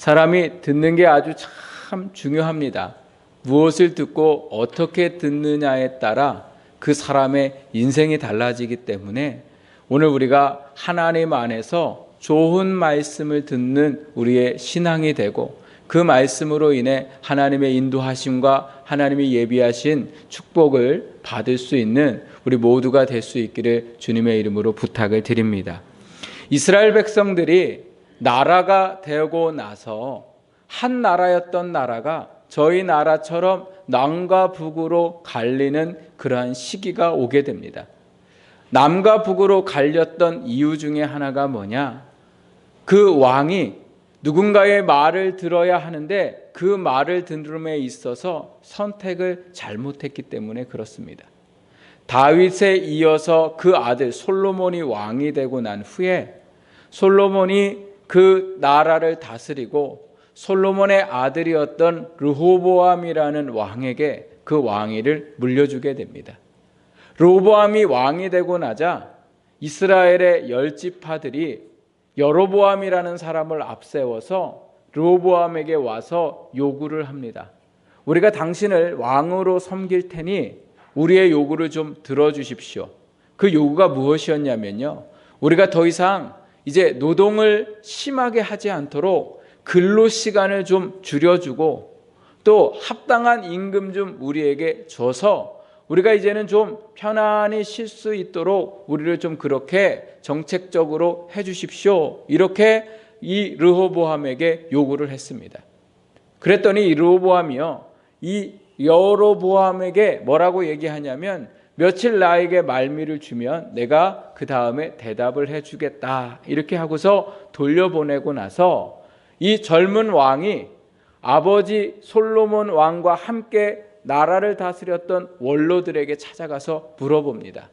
사람이 듣는 게 아주 참 중요합니다. 무엇을 듣고 어떻게 듣느냐에 따라 그 사람의 인생이 달라지기 때문에 오늘 우리가 하나님 안에서 좋은 말씀을 듣는 우리의 신앙이 되고 그 말씀으로 인해 하나님의 인도하심과 하나님이 예비하신 축복을 받을 수 있는 우리 모두가 될 수 있기를 주님의 이름으로 부탁을 드립니다. 이스라엘 백성들이 나라가 되고 나서 한 나라였던 나라가 저희 나라처럼 남과 북으로 갈리는 그러한 시기가 오게 됩니다. 남과 북으로 갈렸던 이유 중에 하나가 뭐냐? 그 왕이 누군가의 말을 들어야 하는데 그 말을 들음에 있어서 선택을 잘못했기 때문에 그렇습니다. 다윗에 이어서 그 아들 솔로몬이 왕이 되고 난 후에 솔로몬이 그 나라를 다스리고 솔로몬의 아들이었던 르호보암이라는 왕에게 그 왕위를 물려주게 됩니다. 르호보암이 왕이 되고 나자 이스라엘의 10지파들이 여로보암이라는 사람을 앞세워서 르호보암에게 와서 요구를 합니다. 우리가 당신을 왕으로 섬길 테니 우리의 요구를 좀 들어주십시오. 그 요구가 무엇이었냐면요, 우리가 더 이상 이제 노동을 심하게 하지 않도록 근로 시간을 좀 줄여주고 또 합당한 임금 좀 우리에게 줘서 우리가 이제는 좀 편안히 쉴 수 있도록 우리를 좀 그렇게 정책적으로 해 주십시오. 이렇게 이 르호보암에게 요구를 했습니다. 그랬더니 이 르호보암이요, 이 여로보암에게 뭐라고 얘기하냐면 며칠 나에게 말미를 주면 내가 그 다음에 대답을 해주겠다, 이렇게 하고서 돌려보내고 나서 이 젊은 왕이 아버지 솔로몬 왕과 함께 나라를 다스렸던 원로들에게 찾아가서 물어봅니다.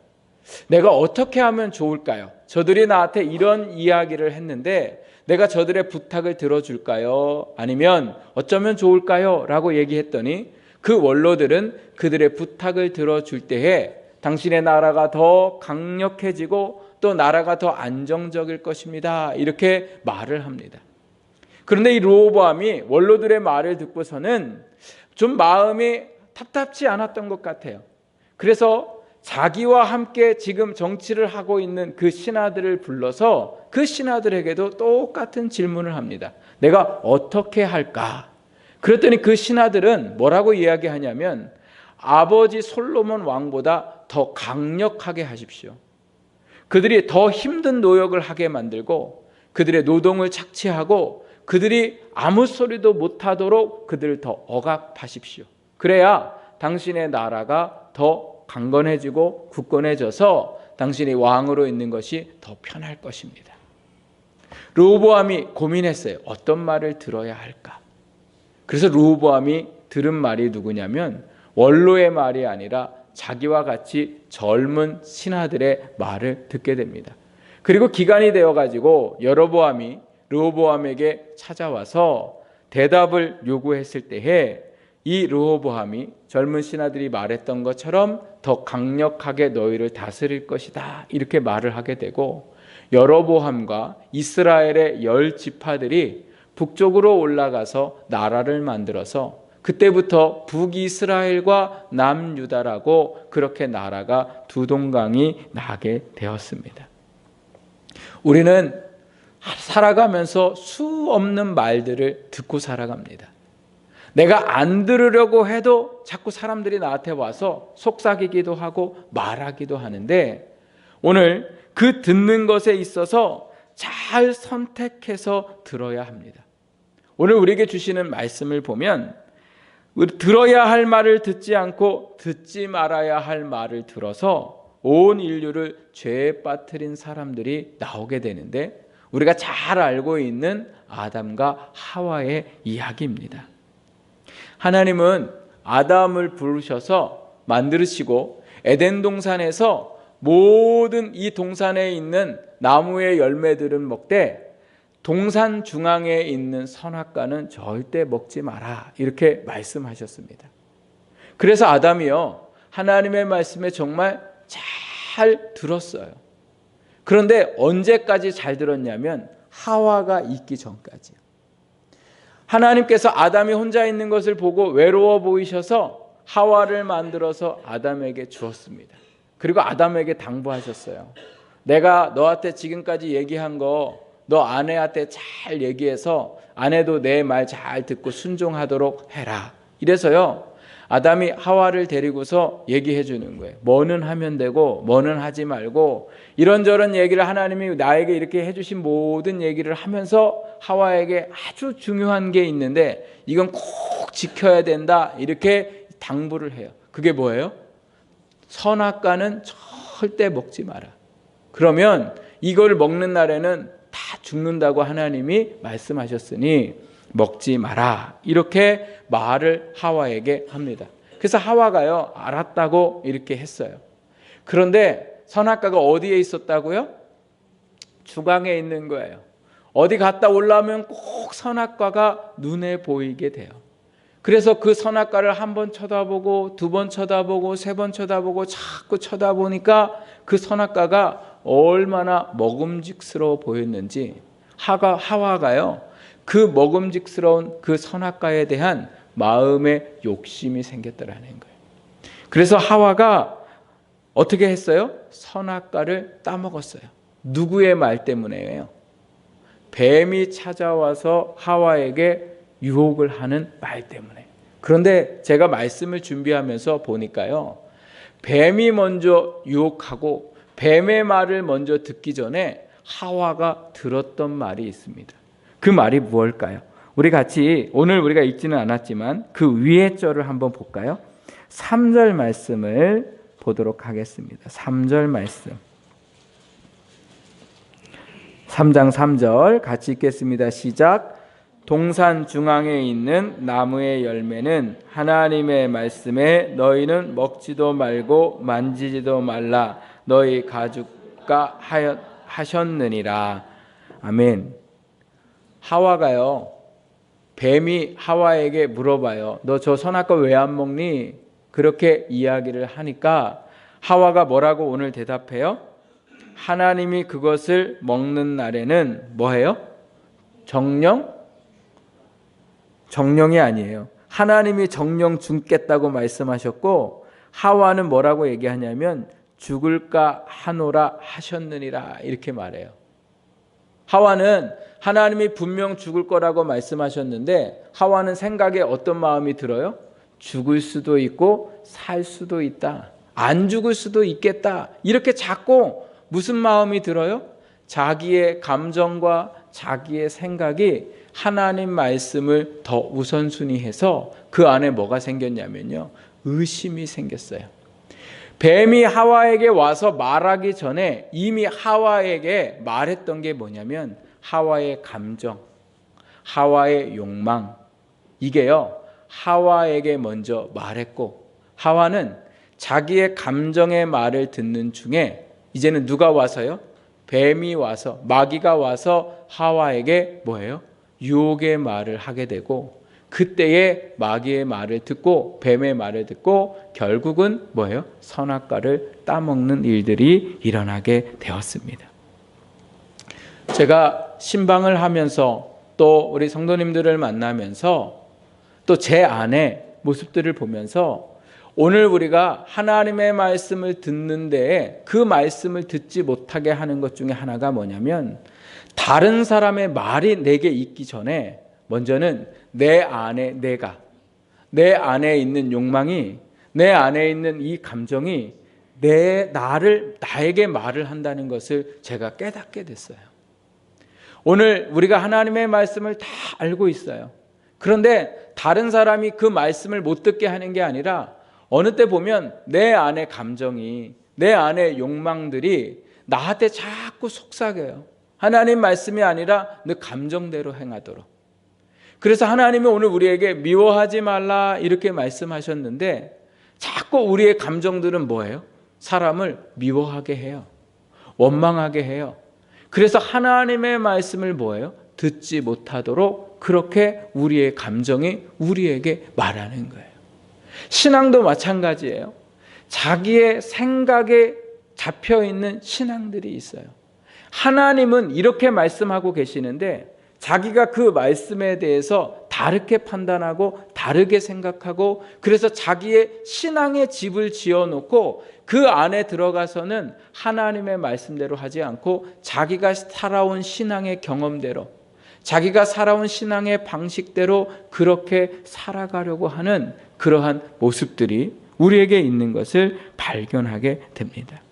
내가 어떻게 하면 좋을까요? 저들이 나한테 이런 이야기를 했는데 내가 저들의 부탁을 들어줄까요? 아니면 어쩌면 좋을까요? 라고 얘기했더니 그 원로들은 그들의 부탁을 들어줄 때에 당신의 나라가 더 강력해지고 또 나라가 더 안정적일 것입니다, 이렇게 말을 합니다. 그런데 이 르호보암이 원로들의 말을 듣고서는 좀 마음이 답답지 않았던 것 같아요. 그래서 자기와 함께 지금 정치를 하고 있는 그 신하들을 불러서 그 신하들에게도 똑같은 질문을 합니다. 내가 어떻게 할까? 그랬더니 그 신하들은 뭐라고 이야기하냐면 아버지 솔로몬 왕보다 더 강력하게 하십시오. 그들이 더 힘든 노역을 하게 만들고 그들의 노동을 착취하고 그들이 아무 소리도 못하도록 그들을 더 억압하십시오. 그래야 당신의 나라가 더 강건해지고 굳건해져서 당신이 왕으로 있는 것이 더 편할 것입니다. 르호보암이 고민했어요. 어떤 말을 들어야 할까? 그래서 르호보암이 들은 말이 누구냐면 원로의 말이 아니라 자기와 같이 젊은 신하들의 말을 듣게 됩니다. 그리고 기간이 되어가지고 여로보암이 르호보암에게 찾아와서 대답을 요구했을 때에 이 르호보암이 젊은 신하들이 말했던 것처럼 더 강력하게 너희를 다스릴 것이다, 이렇게 말을 하게 되고 여로보암과 이스라엘의 10지파들이 북쪽으로 올라가서 나라를 만들어서 그때부터 북이스라엘과 남유다라고 그렇게 나라가 두 동강이 나게 되었습니다. 우리는 살아가면서 수 없는 말들을 듣고 살아갑니다. 내가 안 들으려고 해도 자꾸 사람들이 나한테 와서 속삭이기도 하고 말하기도 하는데 오늘 그 듣는 것에 있어서 잘 선택해서 들어야 합니다. 오늘 우리에게 주시는 말씀을 보면 들어야 할 말을 듣지 않고 듣지 말아야 할 말을 들어서 온 인류를 죄에 빠뜨린 사람들이 나오게 되는데 우리가 잘 알고 있는 아담과 하와의 이야기입니다. 하나님은 아담을 부르셔서 만드시고 에덴 동산에서 모든 이 동산에 있는 나무의 열매들은 먹되 동산 중앙에 있는 선악과는 절대 먹지 마라, 이렇게 말씀하셨습니다. 그래서 아담이요, 하나님의 말씀에 정말 잘 들었어요. 그런데 언제까지 잘 들었냐면 하와가 있기 전까지요. 하나님께서 아담이 혼자 있는 것을 보고 외로워 보이셔서 하와를 만들어서 아담에게 주었습니다. 그리고 아담에게 당부하셨어요. 내가 너한테 지금까지 얘기한 거 너 아내한테 잘 얘기해서 아내도 내 말 잘 듣고 순종하도록 해라. 이래서요, 아담이 하와를 데리고서 얘기해 주는 거예요. 뭐는 하면 되고 뭐는 하지 말고, 이런저런 얘기를 하나님이 나에게 이렇게 해주신 모든 얘기를 하면서 하와에게 아주 중요한 게 있는데 이건 꼭 지켜야 된다, 이렇게 당부를 해요. 그게 뭐예요? 선악과는 절대 먹지 마라. 그러면 이걸 먹는 날에는 다 죽는다고 하나님이 말씀하셨으니 먹지 마라, 이렇게 말을 하와에게 합니다. 그래서 하와가요, 알았다고 이렇게 했어요. 그런데 선악과가 어디에 있었다고요? 주방에 있는 거예요. 어디 갔다 올라오면 꼭 선악과가 눈에 보이게 돼요. 그래서 그 선악과를 한 번 쳐다보고 두 번 쳐다보고 세 번 쳐다보고 자꾸 쳐다보니까 그 선악과가 얼마나 먹음직스러워 보였는지 하와가요, 그 먹음직스러운 그 선악과에 대한 마음의 욕심이 생겼다라는 거예요. 그래서 하와가 어떻게 했어요? 선악과를 따먹었어요. 누구의 말 때문에요? 뱀이 찾아와서 하와에게 유혹을 하는 말 때문에. 그런데 제가 말씀을 준비하면서 보니까요, 뱀이 먼저 유혹하고 뱀의 말을 먼저 듣기 전에 하와가 들었던 말이 있습니다. 그 말이 무엇일까요? 우리 같이 오늘 우리가 읽지는 않았지만 그 위에 절을 한번 볼까요? 3절 말씀을 보도록 하겠습니다. 3절 말씀. 3장 3절 같이 읽겠습니다. 시작. 동산 중앙에 있는 나무의 열매는 하나님의 말씀에 너희는 먹지도 말고 만지지도 말라 너희 가죽가 하셨느니라. 아멘. 하와가요, 뱀이 하와에게 물어봐요. 너 저 선악과 왜 안 먹니? 그렇게 이야기를 하니까 하와가 뭐라고 오늘 대답해요? 하나님이 그것을 먹는 날에는 뭐해요? 정령이 아니에요. 하나님이 정령 죽겠다고 말씀하셨고, 하와는 뭐라고 얘기하냐면 죽을까 하노라 하셨느니라, 이렇게 말해요. 하와는 하나님이 분명 죽을 거라고 말씀하셨는데 하와는 생각에 어떤 마음이 들어요? 죽을 수도 있고 살 수도 있다, 안 죽을 수도 있겠다, 이렇게 자꾸 무슨 마음이 들어요? 자기의 감정과 자기의 생각이 하나님 말씀을 더 우선순위해서 그 안에 뭐가 생겼냐면요, 의심이 생겼어요. 뱀이 하와에게 와서 말하기 전에 이미 하와에게 말했던 게 뭐냐면 하와의 감정, 하와의 욕망, 이게요 하와에게 먼저 말했고, 하와는 자기의 감정의 말을 듣는 중에 이제는 누가 와서요? 뱀이 와서, 마귀가 와서 하와에게 뭐예요? 유혹의 말을 하게 되고, 그때에 마귀의 말을 듣고 뱀의 말을 듣고 결국은 뭐예요? 선악과를 따먹는 일들이 일어나게 되었습니다. 제가 신방을 하면서 또 우리 성도님들을 만나면서 또 제 안의 모습들을 보면서 오늘 우리가 하나님의 말씀을 듣는 데에 그 말씀을 듣지 못하게 하는 것 중에 하나가 뭐냐면, 다른 사람의 말이 내게 있기 전에 먼저는 내 안에 내 안에 있는 욕망이, 내 안에 있는 이 감정이 나에게 말을 한다는 것을 제가 깨닫게 됐어요. 오늘 우리가 하나님의 말씀을 다 알고 있어요. 그런데 다른 사람이 그 말씀을 못 듣게 하는 게 아니라 어느 때 보면 내 안의 감정이, 내 안의 욕망들이 나한테 자꾸 속삭여요. 하나님 말씀이 아니라 내 감정대로 행하도록. 그래서 하나님이 오늘 우리에게 미워하지 말라 이렇게 말씀하셨는데 자꾸 우리의 감정들은 뭐예요? 사람을 미워하게 해요. 원망하게 해요. 그래서 하나님의 말씀을 뭐예요? 듣지 못하도록 그렇게 우리의 감정이 우리에게 말하는 거예요. 신앙도 마찬가지예요. 자기의 생각에 잡혀있는 신앙들이 있어요. 하나님은 이렇게 말씀하고 계시는데 자기가 그 말씀에 대해서 다르게 판단하고 다르게 생각하고, 그래서 자기의 신앙의 집을 지어놓고 그 안에 들어가서는 하나님의 말씀대로 하지 않고 자기가 살아온 신앙의 경험대로, 자기가 살아온 신앙의 방식대로 그렇게 살아가려고 하는 그러한 모습들이 우리에게 있는 것을 발견하게 됩니다.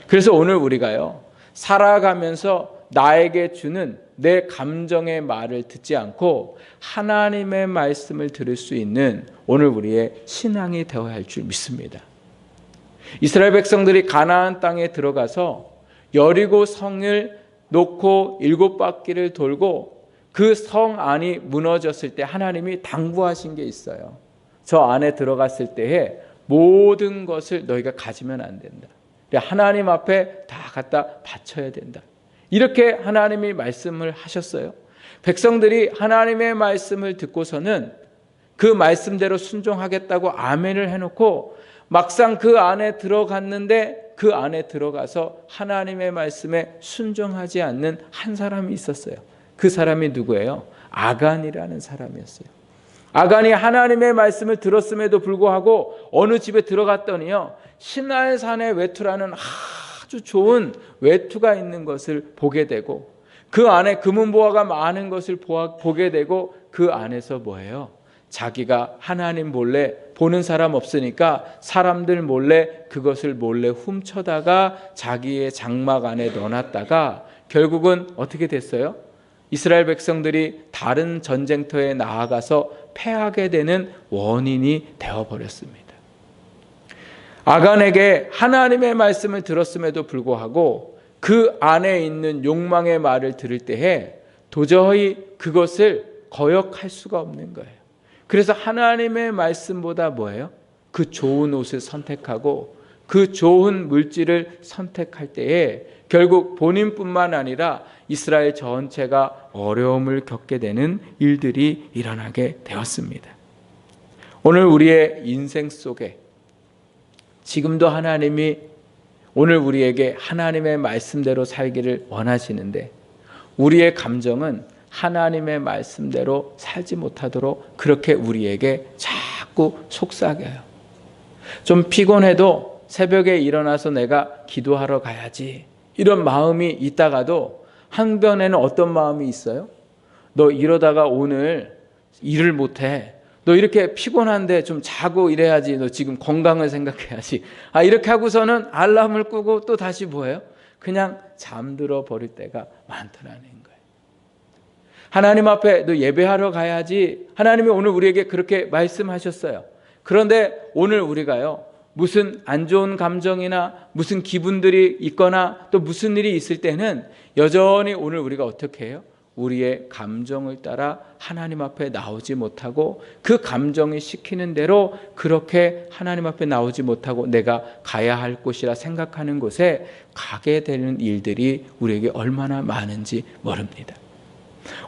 그래서 오늘 우리가요, 살아가면서 나에게 주는 내 감정의 말을 듣지 않고 하나님의 말씀을 들을 수 있는 오늘 우리의 신앙이 되어야 할 줄 믿습니다. 이스라엘 백성들이 가나안 땅에 들어가서 여리고 성을 놓고 7바퀴를 돌고 그 성 안이 무너졌을 때 하나님이 당부하신 게 있어요. 저 안에 들어갔을 때에 모든 것을 너희가 가지면 안 된다. 하나님 앞에 다 갖다 바쳐야 된다. 이렇게 하나님이 말씀을 하셨어요. 백성들이 하나님의 말씀을 듣고서는 그 말씀대로 순종하겠다고 아멘을 해놓고 막상 그 안에 들어갔는데 그 안에 들어가서 하나님의 말씀에 순종하지 않는 한 사람이 있었어요. 그 사람이 누구예요? 아간이라는 사람이었어요. 아간이 하나님의 말씀을 들었음에도 불구하고 어느 집에 들어갔더니요, 시날산의 외투라는 아주 좋은 외투가 있는 것을 보게 되고 그 안에 금은보화가 많은 것을 보게 되고 그 안에서 뭐예요? 자기가 하나님 몰래, 보는 사람 없으니까 사람들 몰래 그것을 몰래 훔쳐다가 자기의 장막 안에 넣어놨다가 결국은 어떻게 됐어요? 이스라엘 백성들이 다른 전쟁터에 나아가서 패하게 되는 원인이 되어버렸습니다. 아간에게 하나님의 말씀을 들었음에도 불구하고 그 안에 있는 욕망의 말을 들을 때에 도저히 그것을 거역할 수가 없는 거예요. 그래서 하나님의 말씀보다 뭐예요? 그 좋은 옷을 선택하고 그 좋은 물질을 선택할 때에 결국 본인뿐만 아니라 이스라엘 전체가 어려움을 겪게 되는 일들이 일어나게 되었습니다. 오늘 우리의 인생 속에 지금도 하나님이 오늘 우리에게 하나님의 말씀대로 살기를 원하시는데 우리의 감정은 하나님의 말씀대로 살지 못하도록 그렇게 우리에게 자꾸 속삭여요. 좀 피곤해도 새벽에 일어나서 내가 기도하러 가야지, 이런 마음이 있다가도 한편에는 어떤 마음이 있어요? 너 이러다가 오늘 일을 못해. 너 이렇게 피곤한데 좀 자고 이래야지. 너 지금 건강을 생각해야지. 이렇게 하고서는 알람을 끄고 또 다시 뭐예요? 그냥 잠들어 버릴 때가 많더라는 거예요. 하나님 앞에 너 예배하러 가야지. 하나님이 오늘 우리에게 그렇게 말씀하셨어요. 그런데 오늘 우리가요, 무슨 안 좋은 감정이나 무슨 기분들이 있거나 또 무슨 일이 있을 때는 여전히 오늘 우리가 어떻게 해요? 우리의 감정을 따라 하나님 앞에 나오지 못하고 그 감정이 시키는 대로 그렇게 하나님 앞에 나오지 못하고 내가 가야 할 곳이라 생각하는 곳에 가게 되는 일들이 우리에게 얼마나 많은지 모릅니다.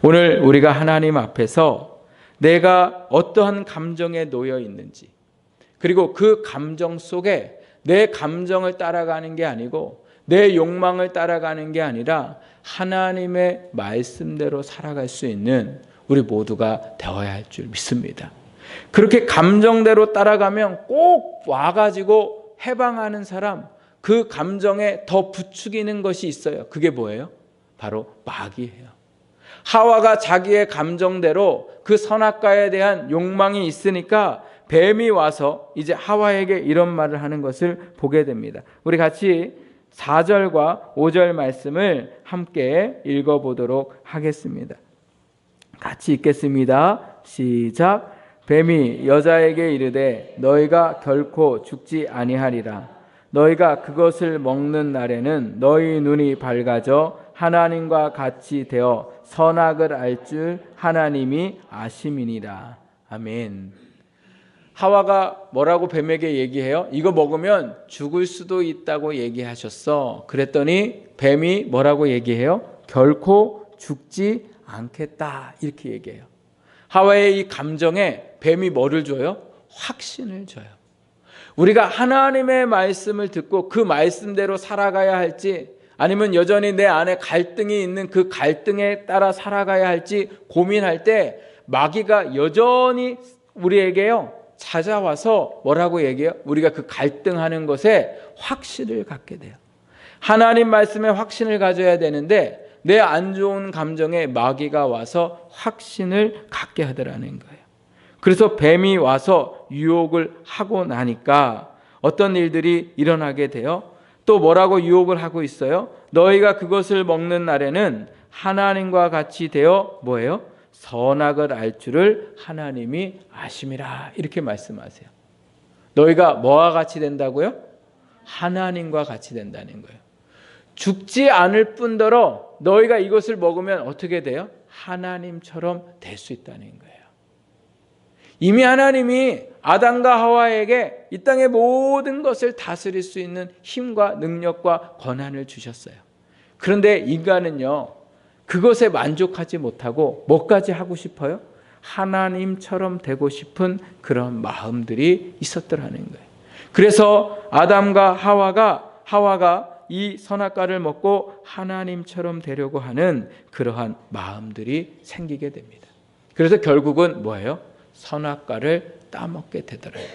오늘 우리가 하나님 앞에서 내가 어떠한 감정에 놓여 있는지, 그리고 그 감정 속에 내 감정을 따라가는 게 아니고 내 욕망을 따라가는 게 아니라 하나님의 말씀대로 살아갈 수 있는 우리 모두가 되어야 할 줄 믿습니다. 그렇게 감정대로 따라가면 꼭 와가지고 해방하는 사람, 그 감정에 더 부추기는 것이 있어요. 그게 뭐예요? 바로 마귀예요. 하와가 자기의 감정대로 그 선악과에 대한 욕망이 있으니까 뱀이 와서 이제 하와에게 이런 말을 하는 것을 보게 됩니다. 우리 같이 4절과 5절 말씀을 함께 읽어보도록 하겠습니다. 같이 읽겠습니다. 시작. 뱀이 여자에게 이르되 너희가 결코 죽지 아니하리라. 너희가 그것을 먹는 날에는 너희 눈이 밝아져 하나님과 같이 되어 선악을 알 줄 하나님이 아심이니라. 아멘. 하와가 뭐라고 뱀에게 얘기해요? 이거 먹으면 죽을 수도 있다고 얘기하셨어. 그랬더니 뱀이 뭐라고 얘기해요? 결코 죽지 않겠다, 이렇게 얘기해요. 하와의 이 감정에 뱀이 뭐를 줘요? 확신을 줘요. 우리가 하나님의 말씀을 듣고 그 말씀대로 살아가야 할지, 아니면 여전히 내 안에 갈등이 있는 그 갈등에 따라 살아가야 할지 고민할 때 마귀가 여전히 우리에게요 찾아와서 뭐라고 얘기해요? 우리가 그 갈등하는 것에 확신을 갖게 돼요. 하나님 말씀에 확신을 가져야 되는데 내 안 좋은 감정에 마귀가 와서 확신을 갖게 하더라는 거예요. 그래서 뱀이 와서 유혹을 하고 나니까 어떤 일들이 일어나게 돼요? 또 뭐라고 유혹을 하고 있어요? 너희가 그것을 먹는 날에는 하나님과 같이 되어 뭐예요? 선악을 알 줄을 하나님이 아심이라 이렇게 말씀하세요. 너희가 뭐와 같이 된다고요? 하나님과 같이 된다는 거예요. 죽지 않을 뿐더러 너희가 이것을 먹으면 어떻게 돼요? 하나님처럼 될 수 있다는 거예요. 이미 하나님이 아담과 하와에게 이 땅의 모든 것을 다스릴 수 있는 힘과 능력과 권한을 주셨어요. 그런데 인간은요 그것에 만족하지 못하고 뭐까지 하고 싶어요? 하나님처럼 되고 싶은 그런 마음들이 있었더라는 거예요. 그래서 아담과 하와가 이 선악과를 먹고 하나님처럼 되려고 하는 그러한 마음들이 생기게 됩니다. 그래서 결국은 뭐예요? 선악과를 따먹게 되더라고요.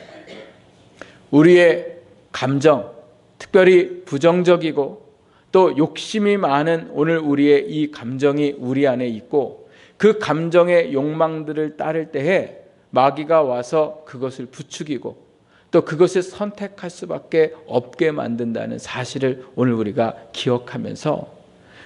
우리의 감정, 특별히 부정적이고 또 욕심이 많은 오늘 우리의 이 감정이 우리 안에 있고 그 감정의 욕망들을 따를 때에 마귀가 와서 그것을 부추기고 또 그것을 선택할 수밖에 없게 만든다는 사실을 오늘 우리가 기억하면서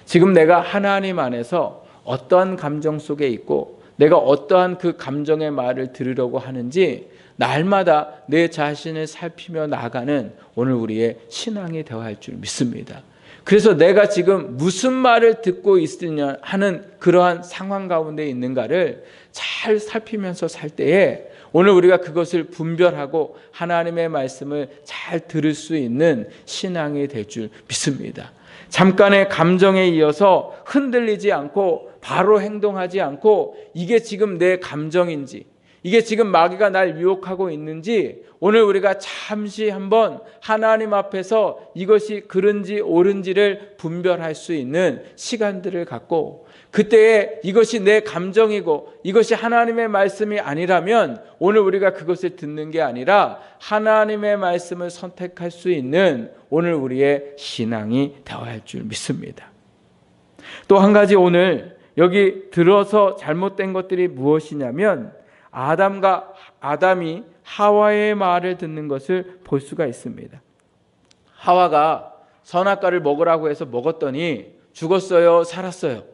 지금 내가 하나님 안에서 어떠한 감정 속에 있고 내가 어떠한 그 감정의 말을 들으려고 하는지 날마다 내 자신을 살피며 나가는 오늘 우리의 신앙이 되어야 할 줄 믿습니다. 그래서 내가 지금 무슨 말을 듣고 있으냐 하는 그러한 상황 가운데 있는가를 잘 살피면서 살 때에 오늘 우리가 그것을 분별하고 하나님의 말씀을 잘 들을 수 있는 신앙이 될 줄 믿습니다. 잠깐의 감정에 이어서 흔들리지 않고 바로 행동하지 않고 이게 지금 내 감정인지 이게 지금 마귀가 날 유혹하고 있는지 오늘 우리가 잠시 한번 하나님 앞에서 이것이 그른지 옳은지를 분별할 수 있는 시간들을 갖고 그때에 이것이 내 감정이고 이것이 하나님의 말씀이 아니라면 오늘 우리가 그것을 듣는 게 아니라 하나님의 말씀을 선택할 수 있는 오늘 우리의 신앙이 되어야 할 줄 믿습니다. 또 한 가지 오늘 여기 들어서 잘못된 것들이 무엇이냐면 아담이 하와의 말을 듣는 것을 볼 수가 있습니다. 하와가 선악과를 먹으라고 해서 먹었더니 죽었어요? 살았어요?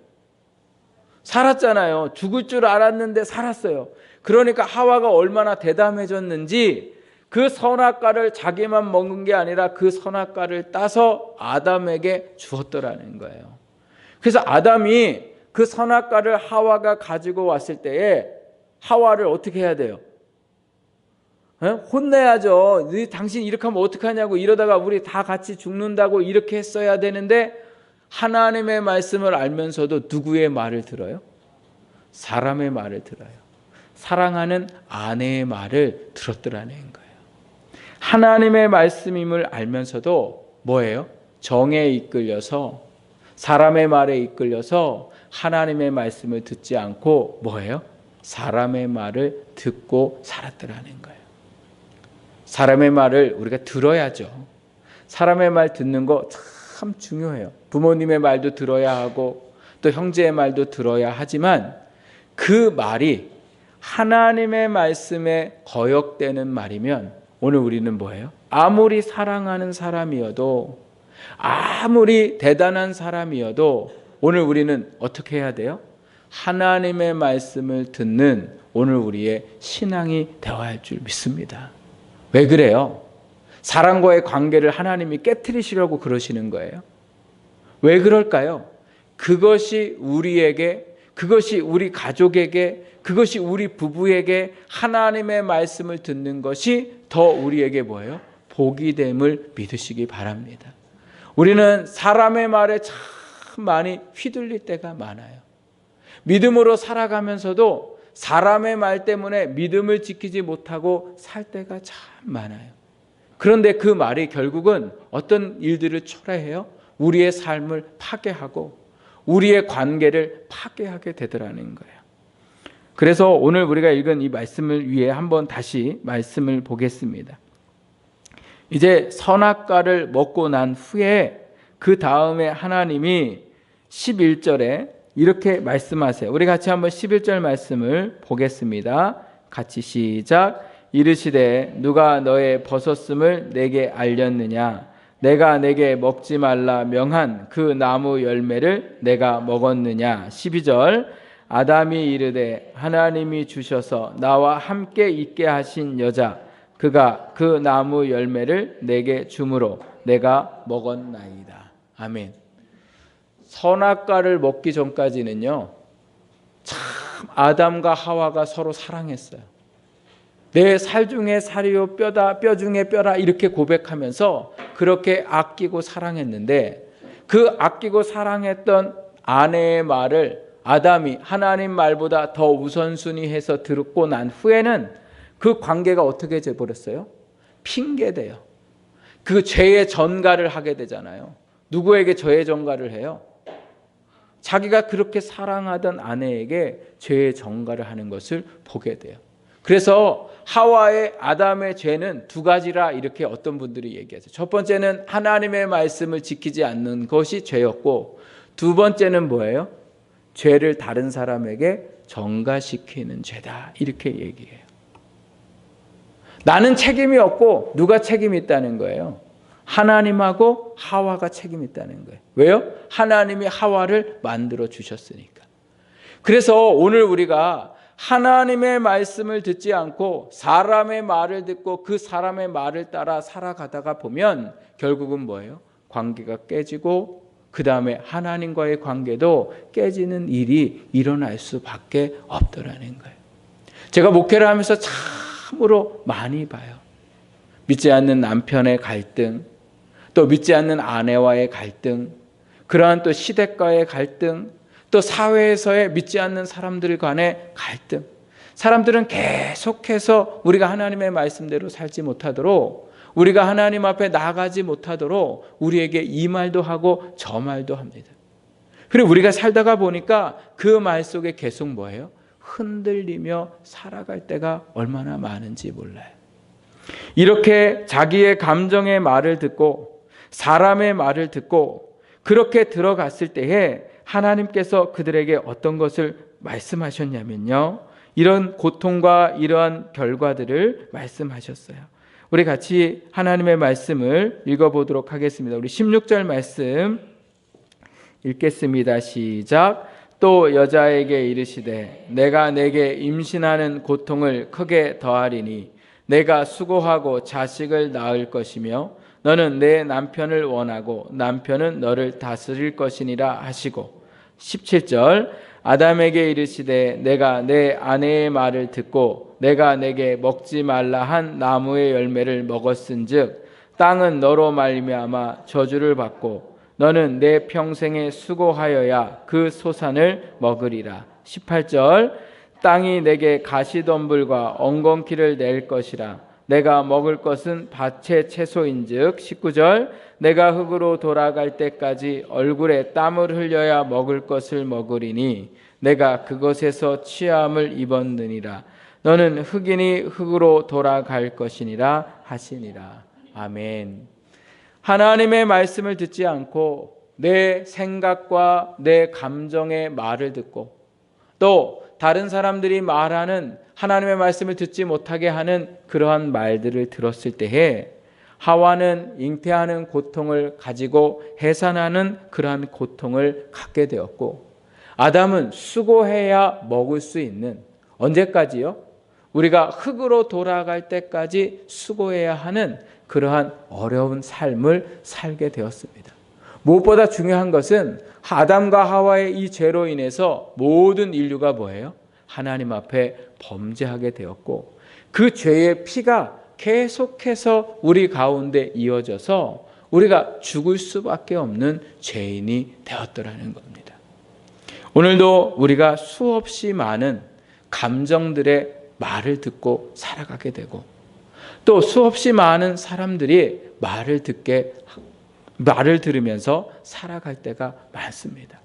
살았잖아요. 죽을 줄 알았는데 살았어요. 그러니까 하와가 얼마나 대담해졌는지 그 선악과를 자기만 먹은 게 아니라 그 선악과를 따서 아담에게 주었더라는 거예요. 그래서 아담이 그 선악과를 하와가 가지고 왔을 때에 하와를 어떻게 해야 돼요? 혼내야죠. 당신 이렇게 하면 어떡하냐고 이러다가 우리 다 같이 죽는다고 이렇게 했어야 되는데 하나님의 말씀을 알면서도 누구의 말을 들어요? 사람의 말을 들어요. 사랑하는 아내의 말을 들었더라는 거예요. 하나님의 말씀임을 알면서도 뭐예요? 정에 이끌려서 사람의 말에 이끌려서 하나님의 말씀을 듣지 않고 뭐예요? 사람의 말을 듣고 살았더라는 거예요. 사람의 말을 우리가 들어야죠. 사람의 말 듣는 거 참 중요해요. 부모님의 말도 들어야 하고 또 형제의 말도 들어야 하지만 그 말이 하나님의 말씀에 거역되는 말이면 오늘 우리는 뭐예요? 아무리 사랑하는 사람이어도 아무리 대단한 사람이어도 오늘 우리는 어떻게 해야 돼요? 하나님의 말씀을 듣는 오늘 우리의 신앙이 되어야 할 줄 믿습니다. 왜 그래요? 사람과의 관계를 하나님이 깨트리시려고 그러시는 거예요. 왜 그럴까요? 그것이 우리에게, 그것이 우리 가족에게, 그것이 우리 부부에게 하나님의 말씀을 듣는 것이 더 우리에게 뭐예요? 복이 됨을 믿으시기 바랍니다. 우리는 사람의 말에 참 많이 휘둘릴 때가 많아요. 믿음으로 살아가면서도 사람의 말 때문에 믿음을 지키지 못하고 살 때가 참 많아요. 그런데 그 말이 결국은 어떤 일들을 초래해요? 우리의 삶을 파괴하고 우리의 관계를 파괴하게 되더라는 거예요. 그래서 오늘 우리가 읽은 이 말씀을 위해 한번 다시 말씀을 보겠습니다. 이제 선악과를 먹고 난 후에 그 다음에 하나님이 11절에 이렇게 말씀하세요. 우리 같이 한번 11절 말씀을 보겠습니다. 같이 시작. 이르시되 누가 너의 벗었음을 내게 알렸느냐? 내가 내게 먹지 말라 명한 그 나무 열매를 내가 먹었느냐? 12절. 아담이 이르되 하나님이 주셔서 나와 함께 있게 하신 여자 그가 그 나무 열매를 내게 주므로 내가 먹었나이다. 아멘. 선악과를 먹기 전까지는요, 참 아담과 하와가 서로 사랑했어요. 내 살 중에 살이요 뼈 중에 뼈라 이렇게 고백하면서 그렇게 아끼고 사랑했는데, 그 아끼고 사랑했던 아내의 말을 아담이 하나님 말보다 더 우선순위해서 듣고 난 후에는 그 관계가 어떻게 돼버렸어요? 핑계대요. 그 죄의 전가를 하게 되잖아요. 누구에게 죄의 전가를 해요? 자기가 그렇게 사랑하던 아내에게 죄의 전가를 하는 것을 보게 돼요. 그래서 하와의 아담의 죄는 두 가지라 이렇게 어떤 분들이 얘기하죠. 첫 번째는 하나님의 말씀을 지키지 않는 것이 죄였고, 두 번째는 뭐예요? 죄를 다른 사람에게 전가시키는 죄다 이렇게 얘기해요. 나는 책임이 없고 누가 책임이 있다는 거예요? 하나님하고 하와가 책임이 있다는 거예요. 왜요? 하나님이 하와를 만들어 주셨으니까. 그래서 오늘 우리가 하나님의 말씀을 듣지 않고 사람의 말을 듣고 그 사람의 말을 따라 살아가다가 보면 결국은 뭐예요? 관계가 깨지고 그 다음에 하나님과의 관계도 깨지는 일이 일어날 수밖에 없더라는 거예요. 제가 목회를 하면서 참으로 많이 봐요. 믿지 않는 남편의 갈등, 또 믿지 않는 아내와의 갈등, 그러한 또 시댁과의 갈등, 또 사회에서의 믿지 않는 사람들 간의 갈등. 사람들은 계속해서 우리가 하나님의 말씀대로 살지 못하도록, 우리가 하나님 앞에 나아가지 못하도록 우리에게 이 말도 하고 저 말도 합니다. 그리고 우리가 살다가 보니까 그 말 속에 계속 뭐예요? 흔들리며 살아갈 때가 얼마나 많은지 몰라요. 이렇게 자기의 감정의 말을 듣고 사람의 말을 듣고 그렇게 들어갔을 때에 하나님께서 그들에게 어떤 것을 말씀하셨냐면요, 이런 고통과 이러한 결과들을 말씀하셨어요. 우리 같이 하나님의 말씀을 읽어보도록 하겠습니다. 우리 16절 말씀 읽겠습니다. 시작. 또 여자에게 이르시되 내가 내게 임신하는 고통을 크게 더하리니 내가 수고하고 자식을 낳을 것이며 너는 내 남편을 원하고 남편은 너를 다스릴 것이니라 하시고, 17절. 아담에게 이르시되 내가 내 아내의 말을 듣고 내가 내게 먹지 말라 한 나무의 열매를 먹었은즉 땅은 너로 말미암아 저주를 받고 너는 내 평생에 수고하여야 그 소산을 먹으리라. 18절. 땅이 내게 가시덤불과 엉겅퀴를 낼 것이라. 내가 먹을 것은 밭의 채소인즉. 19절. 내가 흙으로 돌아갈 때까지 얼굴에 땀을 흘려야 먹을 것을 먹으리니 내가 그것에서 취함을 입었느니라. 너는 흙이니 흙으로 돌아갈 것이니라 하시니라. 아멘. 하나님의 말씀을 듣지 않고 내 생각과 내 감정의 말을 듣고 또 다른 사람들이 말하는 하나님의 말씀을 듣지 못하게 하는 그러한 말들을 들었을 때에 하와는 잉태하는 고통을 가지고 해산하는 그러한 고통을 갖게 되었고, 아담은 수고해야 먹을 수 있는, 언제까지요? 우리가 흙으로 돌아갈 때까지 수고해야 하는 그러한 어려운 삶을 살게 되었습니다. 무엇보다 중요한 것은 아담과 하와의 이 죄로 인해서 모든 인류가 뭐예요? 하나님 앞에 범죄하게 되었고, 그 죄의 피가 계속해서 우리 가운데 이어져서 우리가 죽을 수밖에 없는 죄인이 되었더라는 겁니다. 오늘도 우리가 수없이 많은 감정들의 말을 듣고 살아가게 되고, 또 수없이 많은 사람들이 말을 들으면서 살아갈 때가 많습니다.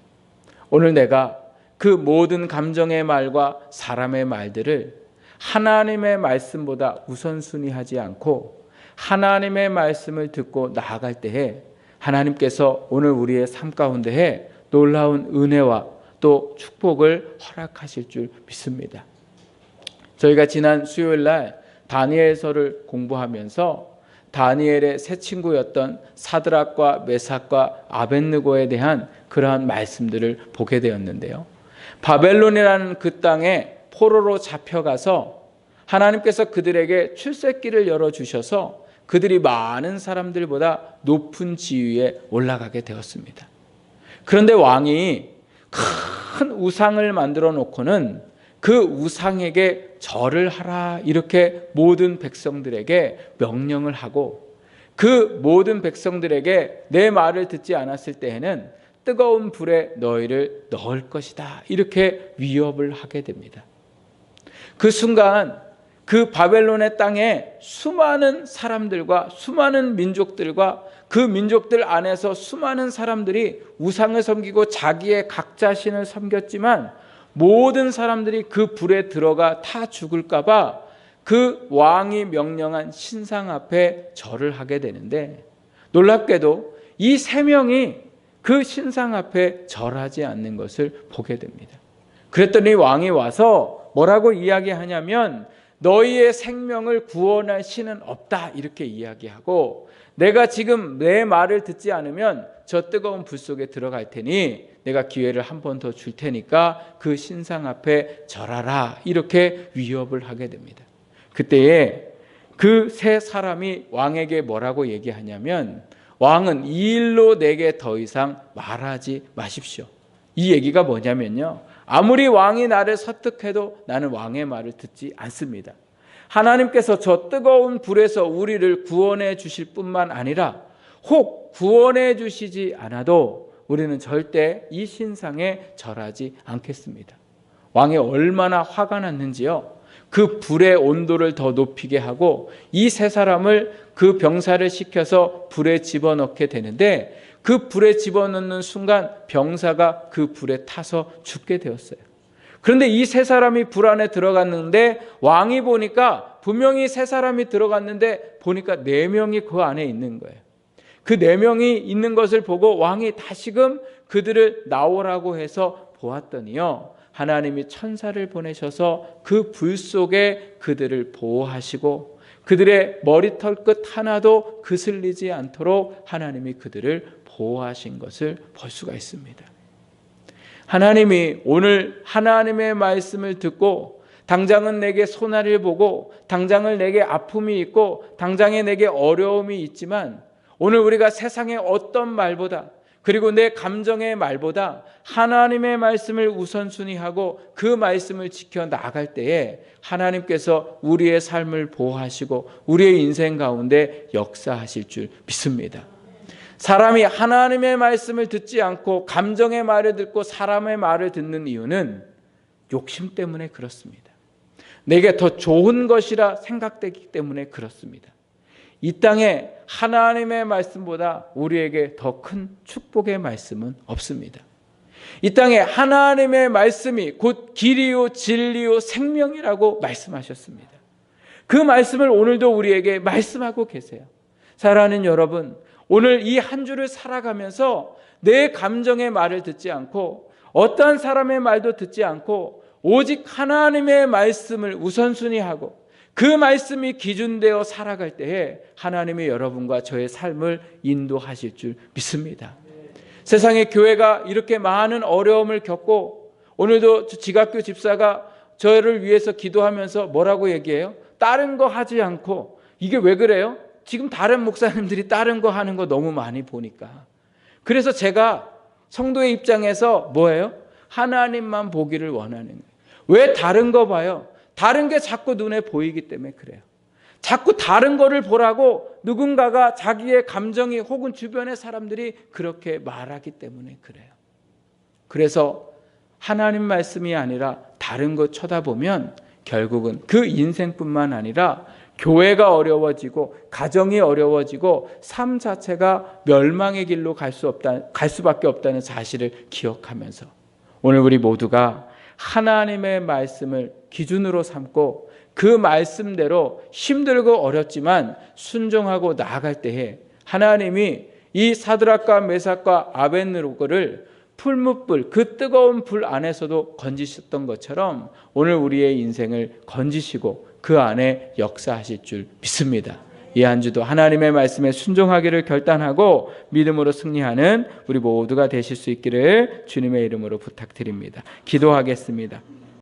오늘 내가 그 모든 감정의 말과 사람의 말들을 하나님의 말씀보다 우선순위하지 않고 하나님의 말씀을 듣고 나아갈 때에 하나님께서 오늘 우리의 삶 가운데에 놀라운 은혜와 또 축복을 허락하실 줄 믿습니다. 저희가 지난 수요일 날 다니엘서를 공부하면서 다니엘의 새 친구였던 사드락과 메삭과 아벳느고에 대한 그러한 말씀들을 보게 되었는데요. 바벨론이라는 그 땅에 포로로 잡혀가서 하나님께서 그들에게 출세길을 열어주셔서 그들이 많은 사람들보다 높은 지위에 올라가게 되었습니다. 그런데 왕이 큰 우상을 만들어 놓고는 그 우상에게 절을 하라 이렇게 모든 백성들에게 명령을 하고 그 모든 백성들에게 내 말을 듣지 않았을 때에는 뜨거운 불에 너희를 넣을 것이다 이렇게 위협을 하게 됩니다. 그 순간 그 바벨론의 땅에 수많은 사람들과 수많은 민족들과 그 민족들 안에서 수많은 사람들이 우상을 섬기고 자기의 각자 신을 섬겼지만 모든 사람들이 그 불에 들어가 타 죽을까 봐 그 왕이 명령한 신상 앞에 절을 하게 되는데 놀랍게도 이 세 명이 그 신상 앞에 절하지 않는 것을 보게 됩니다. 그랬더니 왕이 와서 뭐라고 이야기하냐면 너희의 생명을 구원할 신은 없다 이렇게 이야기하고 내가 지금 내 말을 듣지 않으면 저 뜨거운 불 속에 들어갈 테니 내가 기회를 한 번 더 줄 테니까 그 신상 앞에 절하라 이렇게 위협을 하게 됩니다. 그때에 그 세 사람이 왕에게 뭐라고 얘기하냐면 왕은 이 일로 내게 더 이상 말하지 마십시오. 이 얘기가 뭐냐면요. 아무리 왕이 나를 설득해도 나는 왕의 말을 듣지 않습니다. 하나님께서 저 뜨거운 불에서 우리를 구원해 주실 뿐만 아니라 혹 구원해 주시지 않아도 우리는 절대 이 신상에 절하지 않겠습니다. 왕이 얼마나 화가 났는지요. 그 불의 온도를 더 높이게 하고 이 세 사람을 그 병사를 시켜서 불에 집어넣게 되는데 그 불에 집어넣는 순간 병사가 그 불에 타서 죽게 되었어요. 그런데 이 세 사람이 불 안에 들어갔는데 왕이 보니까 분명히 세 사람이 들어갔는데 보니까 4명이 그 안에 있는 거예요. 그 4명이 있는 것을 보고 왕이 다시금 그들을 나오라고 해서 보았더니요. 하나님이 천사를 보내셔서 그 불 속에 그들을 보호하시고 그들의 머리털 끝 하나도 그슬리지 않도록 하나님이 그들을 보호하신 것을 볼 수가 있습니다. 하나님이 오늘 하나님의 말씀을 듣고 당장은 내게 손해를 보고 당장은 내게 아픔이 있고 당장에 내게 어려움이 있지만 오늘 우리가 세상의 어떤 말보다 그리고 내 감정의 말보다 하나님의 말씀을 우선순위하고 그 말씀을 지켜 나갈 때에 하나님께서 우리의 삶을 보호하시고 우리의 인생 가운데 역사하실 줄 믿습니다. 사람이 하나님의 말씀을 듣지 않고 감정의 말을 듣고 사람의 말을 듣는 이유는 욕심 때문에 그렇습니다. 내게 더 좋은 것이라 생각되기 때문에 그렇습니다. 이 땅에 하나님의 말씀보다 우리에게 더 큰 축복의 말씀은 없습니다. 이 땅에 하나님의 말씀이 곧 길이요 진리요 생명이라고 말씀하셨습니다. 그 말씀을 오늘도 우리에게 말씀하고 계세요. 사랑하는 여러분, 오늘 이 한 주를 살아가면서 내 감정의 말을 듣지 않고 어떠한 사람의 말도 듣지 않고 오직 하나님의 말씀을 우선순위하고 그 말씀이 기준되어 살아갈 때에 하나님이 여러분과 저의 삶을 인도하실 줄 믿습니다. 세상의 교회가 이렇게 많은 어려움을 겪고 오늘도 지각교 집사가 저를 위해서 기도하면서 뭐라고 얘기해요? 다른 거 하지 않고 이게 왜 그래요? 지금 다른 목사님들이 다른 거 하는 거 너무 많이 보니까. 그래서 제가 성도의 입장에서 뭐예요? 하나님만 보기를 원하는 거예요. 왜 다른 거 봐요? 다른 게 자꾸 눈에 보이기 때문에 그래요. 자꾸 다른 거를 보라고 누군가가 자기의 감정이 혹은 주변의 사람들이 그렇게 말하기 때문에 그래요. 그래서 하나님 말씀이 아니라 다른 거 쳐다보면 결국은 그 인생뿐만 아니라 교회가 어려워지고 가정이 어려워지고 삶 자체가 멸망의 길로 갈 수밖에 없다는 사실을 기억하면서 오늘 우리 모두가 하나님의 말씀을 기준으로 삼고 그 말씀대로 힘들고 어렵지만 순종하고 나아갈 때에 하나님이 이 사드락과 메삭과 아벳느고를 풀무불, 그 뜨거운 불 안에서도 건지셨던 것처럼 오늘 우리의 인생을 건지시고 그 안에 역사하실 줄 믿습니다. 이 한 주도 하나님의 말씀에 순종하기를 결단하고 믿음으로 승리하는 우리 모두가 되실 수 있기를 주님의 이름으로 부탁드립니다. 기도하겠습니다.